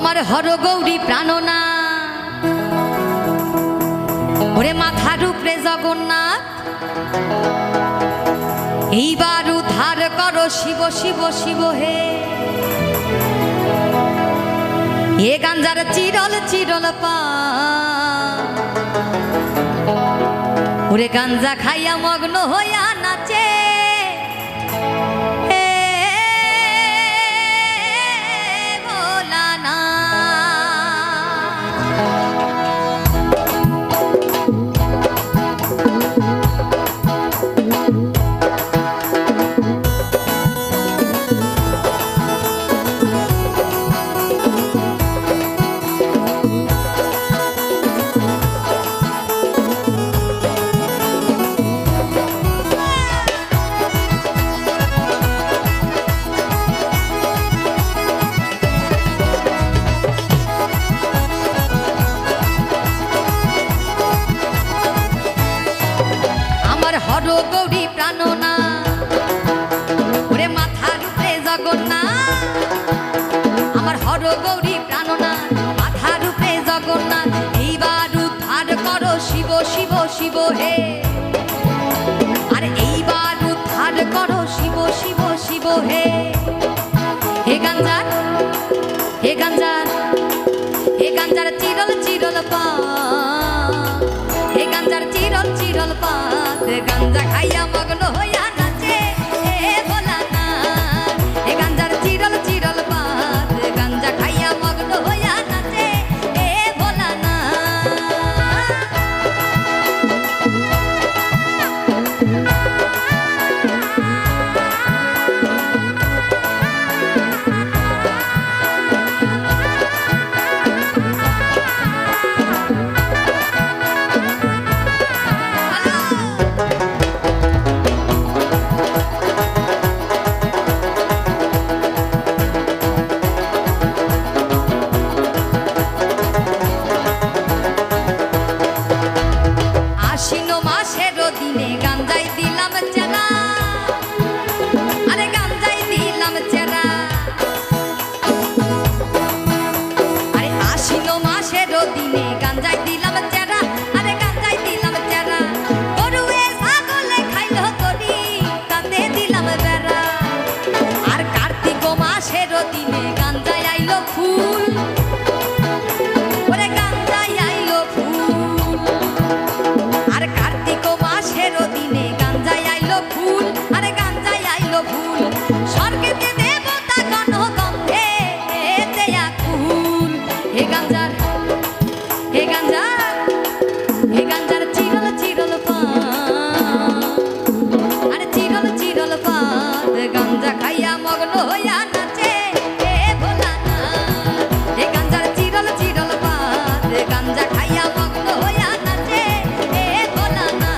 আমার হরগৌরী প্রাণনা ওরে মাথার উপরে জগন্নাথ এইবার উদ্ধার করো শিব শিব শিব হে এ গাঞ্জার চিরল চিরল পা ওরে গাঞ্জা খাইয়া মগ্ন হইয়া নাচে হরগৌরী প্রাণনা ওরে মাথার উপরে জগন্নাথ আমার হরগৌরী প্রাণনা মাথার উপরে জগন্নাথ এইবার উদ্ধার করো শিব শিব শিব হে আর এইবার উদ্ধার করো শিব শিব শিব হে হে গাঞ্জার হে গাঞ্জার হে গাঞ্জার চিরল চিরল পা হে গাঞ্জার চিরল চিরল পা গাঞ্জা খাইয়া মগ্ন হইয়া নাচে এ ভোলানা এ গাঞ্জার চিরল চিরল পাত গাঞ্জা খাইয়া মগ্ন হইয়া নাচে এ ভোলানা দিনে গাঞ্জাই দিলাম চেরা আরে গাঞ্জাই দিলাম চেরা আরে আশ্বিন মাসের দিনে গাঞ্জাই দিলাম চেরা আরে গাঞ্জাই দিলাম চেরা গরুয়ে ছাগলে খাইলো করি তাতে দিলাম বেড়া আর কার্তিক মাসের দিনে গাঞ্জাই আইলো ফুল ওরে গাঞ্জাই আইলো ফুল আর কার্তিক মাসের দিনে গাঞ্জাই আইলো ফুল আরে গাঞ্জাই আইলো ফুল স্বর্গেতে দেবতা গণ গন্ধে দেয়া কুল হে গাঞ্জার হে গাঞ্জার হে গাঞ্জার চিরল চিরল পা আরে চিরল চিরল পা গাঞ্জা খাইয়া মগ্ন হইয়া নাচে হে ভোলানা হে গাঞ্জার চিরল চিরল পা গাঞ্জা খাইয়া মগ্ন হইয়া নাচে হে ভোলানা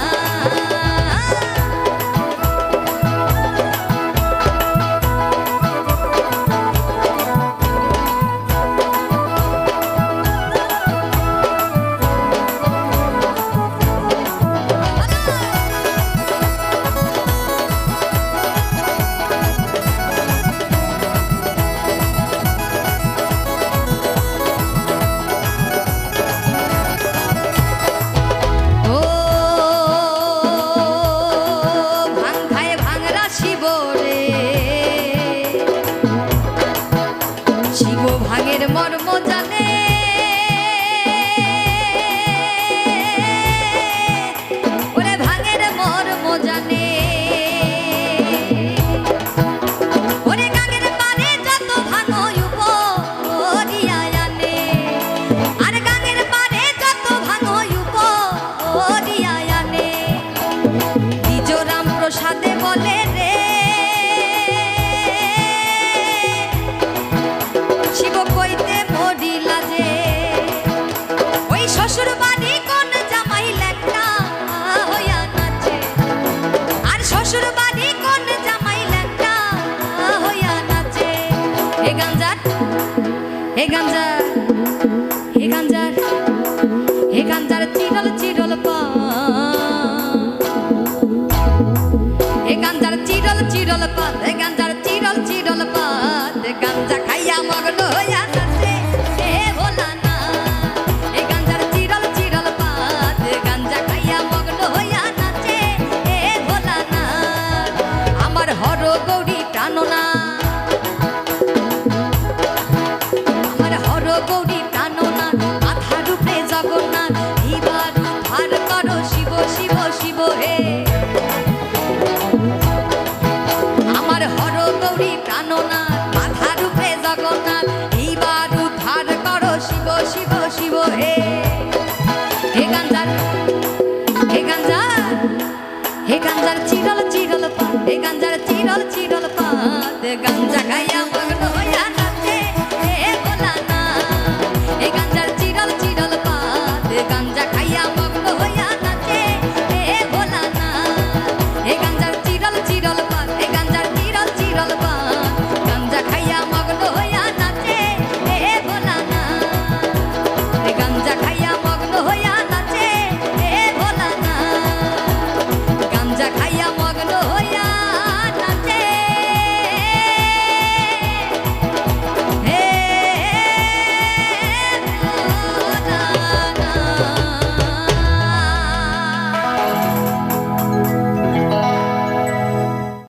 ভাঙের মর্ম জানে ওরে ভাঙের মর্ম জানে ওরে গাঙের পারে যত ভাঙো উপরিয়া আনে আর গাঙের পারে যত ভাঙো উপরিয়া আনে নিজ রাম প্রসাদে বলে রে শিব কইতে মরিলা যে ওই শ্বশুর বাড়ি কোন জামাই লেখা হইয়া নাচে আর শ্বশুর বাড়ি কোন জামাই লেখা হইয়া নাচে হে গাঞ্জার হে গাঞ্জার হে গাঞ্জার হে গাঞ্জার চিরল চিরল পা হে গাঞ্জার চিরল চিরল পা হে গাঞ্জার চিরল চিরল পা গাঞ্জা খাইয়া মগ্ন হইয়া নাচে এইবার উদ্ধার করো শিব শিব শিব হে হে গাঞ্জার হে গাঞ্জার হে গাঞ্জার চিরল চিরল পাত হে গাঞ্জার চিরল চিরল পাত গাঞ্জা গাইয়া